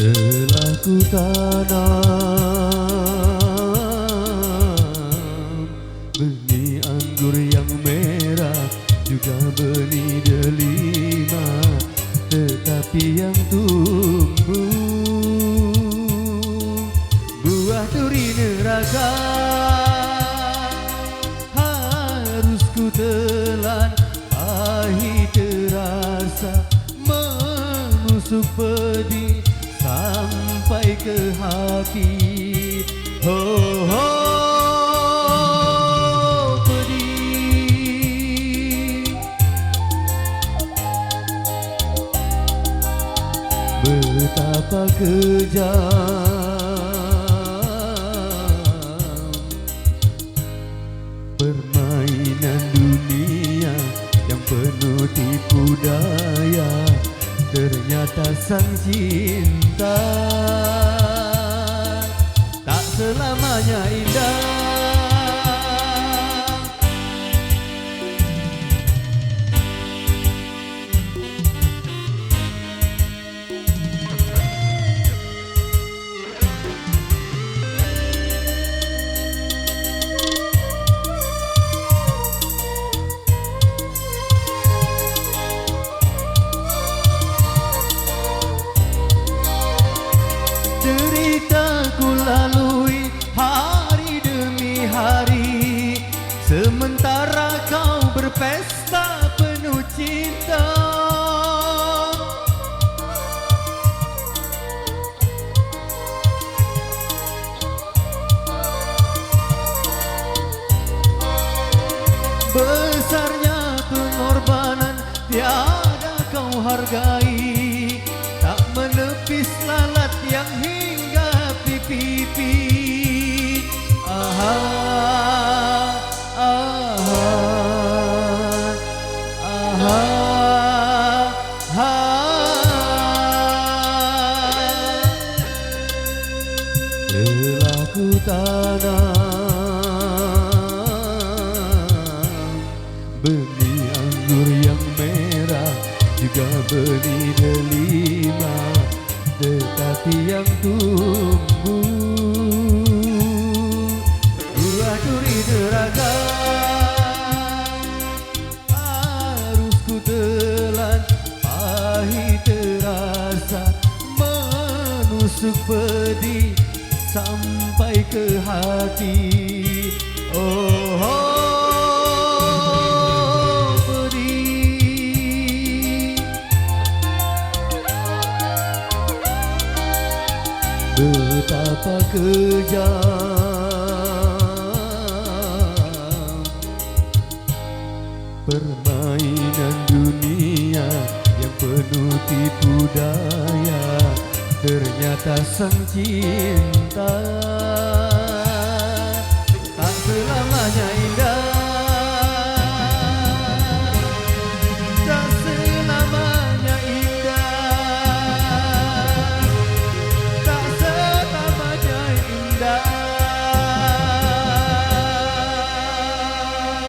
Telah ku tanam benih anggur yang merah, juga benih delima, tetapi yang tumbuh buah duri neraka. Harus ku telan, pahit terasa, menusuk pedih sampai ke hati. Ho ho, pedih. Betapa kejam permainan dunia yang penuh tipu daya. Ternyata sang cinta tak selamanya indah. Derita ku lalui hari demi hari, sementara kau berpesta penuh cinta. Besarnya pengorbanan tiada kau hargai, tak menepis lalat yang hingga pipi. Aha, aha, aha, aha. Telah ku tanam benih anggur yang merah, juga benih delima, tetapi yang tumbuh buah duri neraka. Harus ku telan, pahit terasa, menusuk pedih sampai ke hati. Oh, oh, pedih. Betapa kejam permainan dunia yang penuh tipu daya. Ternyata sang cinta tak selamanya